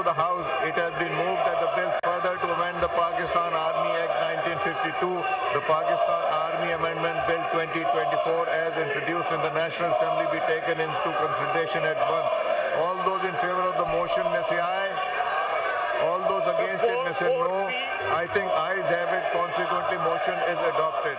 to the House, it has been moved that the bill further to amend the Pakistan Army Act 1952, the Pakistan Army Amendment Bill 2024 as introduced in the National Assembly be taken into consideration at once. All those in favor of the motion may say aye. All those against it may say no. I think ayes have it. Consequently, motion is adopted.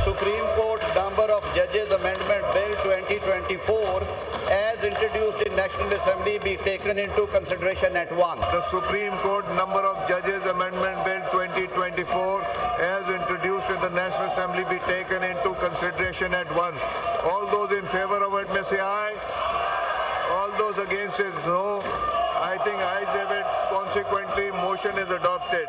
Supreme Court Number of Judges Amendment Bill 2024 as introduced in National Assembly be taken into consideration at once. The Supreme Court Number of Judges Amendment Bill 2024 as introduced in the National Assembly be taken into consideration at once. All those in favor of it may say aye. All those against it no. I think ayes have it. Consequently, motion is adopted.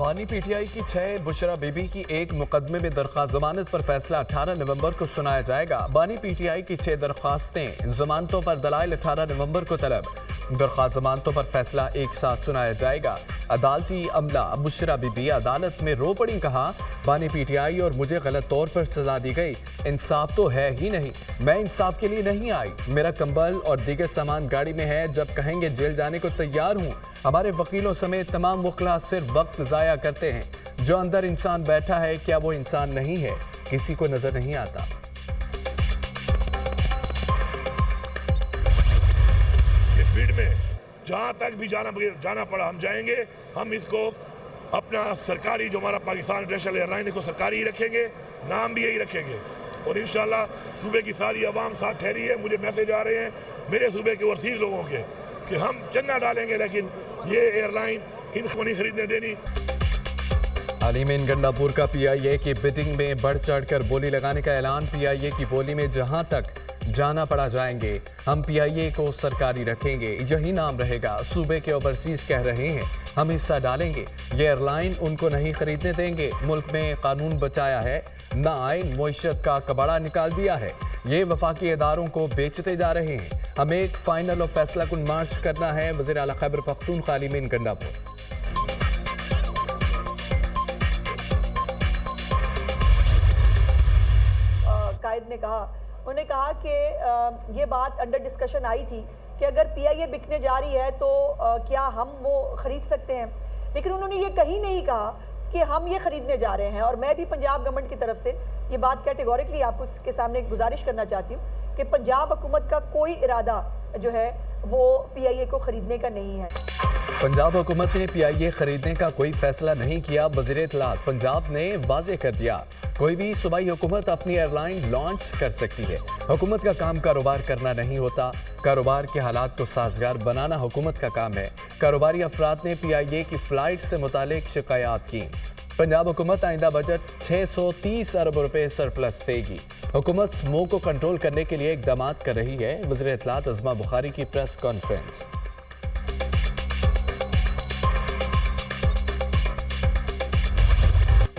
بانی P T I کی 6 بشرا be be کی ایک مقدمے میں درخواست ضمانت پر فیصلہ 18 نومبر کو سنایا جائے گا۔ بانی پی ٹی آئی کی 6 درخواستیں ضمانتوں پر دلائل 18 نومبر کو طلب۔ درخواست ضمانتوں پر فیصلہ ایک ساتھ سنایا جائے گا۔ عدالتی عملہ بشرا بی بی عدالت میں رو پڑی، کہا بانی پی ٹی آئی اور مجھے غلط طور پر سزا دی گئی، انصاف تو ہے ہی نہیں، میں انصاف کے لیے نہیں آئی، میرا کمبل اور دیگر سامان گاڑی میں ہے، جب کہیں گے جیل جانے کو تیار ہوں۔ ہمارے وکیلوں سمیت تمام وکلاء صرف وقت ضائع کرتے ہیں، جو اندر انسان بیٹھا ہے کیا وہ انسان نہیں ہے، کسی کو نظر نہیں آتا۔ بھیڑ میں جہاں تک بھی جانا پڑا ہم جائیں گے، ہم اس کو اپنا سرکاری جو ہمارا پاکستان انٹرنیشنل ایئر لائن اس کو سرکاری ہی رکھیں گے، نام بھی یہی رکھیں گے، اور انشاءاللہ صوبے کی ساری عوام ساتھ ٹھہری ہے۔ مجھے میسج آ رہے ہیں میرے صوبے کے اوورسیز لوگوں کے کہ ہم چندہ ڈالیں گے لیکن یہ ایئر لائن ان کو نہیں خریدنے دینی۔ عالمین گنڈا پور کا پی آئی اے کی بیٹنگ میں بڑھ چڑھ کر بولی لگانے کا اعلان۔ پی آئی اے کی بولی میں جہاں تک جانا پڑا جائیں گے، ہم پی آئی اے کو سرکاری رکھیں گے، یہی نام رہے گا۔ صوبے کے اوورسیز کہہ رہے ہیں ہم حصہ ڈالیں گے، یہ ایئر لائن ان کو نہیں خریدنے دیں گے۔ ملک میں قانون بچایا ہے، نہ آئین معیشت کا کباڑہ نکال دیا ہے، یہ وفاقی اداروں کو بیچتے جا رہے ہیں۔ ہمیں ایک فائنل اور فیصلہ کن مارچ کرنا ہے۔ وزیر اعلیٰ خیبر پختونخوا عالمین گنڈا پور۔ قائد نے کہا، انہوں نے کہا کہ یہ بات انڈر ڈسکشن آئی تھی کہ اگر پی آئی اے بکنے جا رہی ہے تو کیا ہم وہ خرید سکتے ہیں، لیکن انہوں نے یہ کہیں نہیں کہا کہ ہم یہ خریدنے جا رہے ہیں۔ اور میں بھی پنجاب گورنمنٹ کی طرف سے یہ بات کیٹیگوریکلی آپ کے سامنے گزارش کرنا چاہتی ہوں کہ پنجاب حکومت کا کوئی ارادہ جو ہے وہ پی آئی اے کو خریدنے کا نہیں ہے۔ پنجاب حکومت نے پی آئی اے خریدنے کا کوئی فیصلہ نہیں کیا۔ وزیر اطلاعات پنجاب نے واضح کر دیا کوئی بھی صوبائی حکومت اپنی ایئر لائن لانچ کر سکتی ہے۔ حکومت کا کام کاروبار کرنا نہیں ہوتا، کاروبار کے حالات کو سازگار بنانا حکومت کا کام ہے۔ کاروباری افراد نے پی آئی اے کی فلائٹ سے متعلق شکایات کی۔ پنجاب حکومت آئندہ بجٹ 630 ارب روپے سرپلس دے گی۔ حکومت سمو کو کنٹرول کرنے کے لیے اقدامات کر رہی ہے۔ وزیر اطلاعات عظمہ بخاری کی پریس کانفرنس۔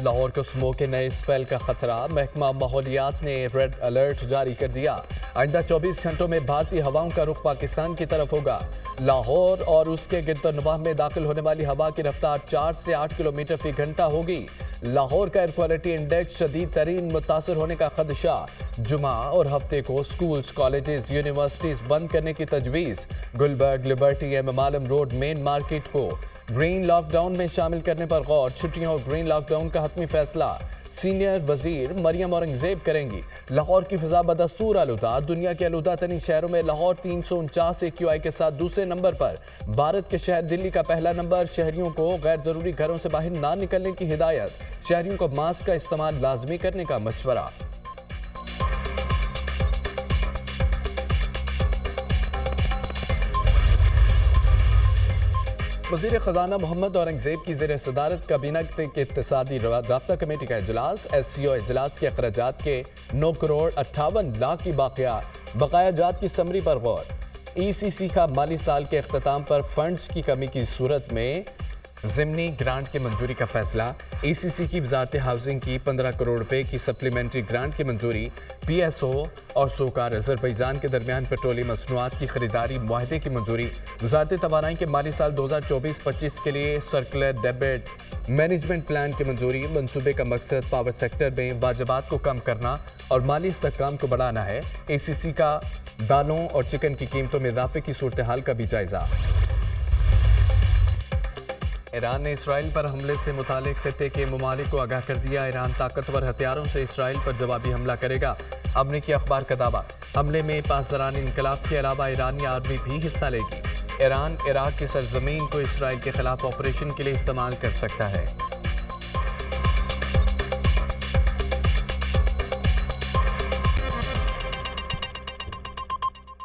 لاہور کو سمو کے نئے اسپیل کا خطرہ، محکمہ ماحولیات نے ریڈ الرٹ جاری کر دیا۔ آئندہ 24 گھنٹوں میں بھارتی ہواؤں کا رخ پاکستان کی طرف ہوگا۔ لاہور اور اس کے گرد و نواح میں داخل ہونے والی ہوا کی رفتار 4 سے 8 کلومیٹر فی گھنٹہ ہوگی۔ لاہور کا ایئر کوالٹی انڈیکس شدید ترین متاثر ہونے کا خدشہ۔ جمعہ اور ہفتے کو سکولز، کالجز، یونیورسٹیز بند کرنے کی تجویز۔ گلبرگ، لبرٹی، ایم عالم روڈ مین مارکیٹ کو گرین لاک ڈاؤن میں شامل کرنے پر غور۔ چھٹیوں اور گرین لاک ڈاؤن کا حتمی فیصلہ سینئر وزیر مریم اورنگزیب کریں گی۔ لاہور کی فضا بدستور آلودہ، دنیا کے آلودہ ترین شہروں میں لاہور 349 AQI کے ساتھ دوسرے نمبر پر۔ بھارت کے شہر دلی کا پہلا نمبر۔ شہریوں کو غیر ضروری گھروں سے باہر نہ نکلنے کی ہدایت۔ شہریوں کو ماسک کا استعمال لازمی کرنے کا مشورہ۔ وزیر خزانہ محمد اورنگزیب کی زیر صدارت کابینہ کے اقتصادی رابطہ کمیٹی کا اجلاس۔ ایس سی او اجلاس کے اخراجات کے 9 کروڑ 58 لاکھ کی بقایا جات کی سمری پر غور۔ ای سی سی کا مالی سال کے اختتام پر فنڈز کی کمی کی صورت میں ضمنی گرانٹ کی منظوری کا فیصلہ۔ ای سی سی کی وزارت ہاؤسنگ کی 15 کروڑ روپے کی سپلیمنٹری گرانٹ کی منظوری۔ پی ایس او اور سوکار آذربائیجان کے درمیان پیٹرولیم مصنوعات کی خریداری معاہدے کی منظوری۔ وزارت توانائی کے مالی سال 2024-25 کے لیے سرکولر ڈیبٹ مینجمنٹ پلان کی منظوری۔ منصوبے کا مقصد پاور سیکٹر میں واجبات کو کم کرنا اور مالی استحکام کو بڑھانا ہے۔ ای سی سی کا دالوں اور چکن کی قیمتوں میں اضافے کی صورتحال کا بھی جائزہ۔ ایران نے اسرائیل پر حملے سے متعلق خطے کے ممالک کو آگاہ کر دیا۔ ایران طاقتور ہتھیاروں سے اسرائیل پر جوابی حملہ کرے گا۔ امریکی اخبار کا دعویٰ، حملے میں پاسداران انقلاب کے علاوہ ایرانی آرمی بھی حصہ لے گی۔ ایران عراق کی سرزمین کو اسرائیل کے خلاف آپریشن کے لیے استعمال کر سکتا ہے۔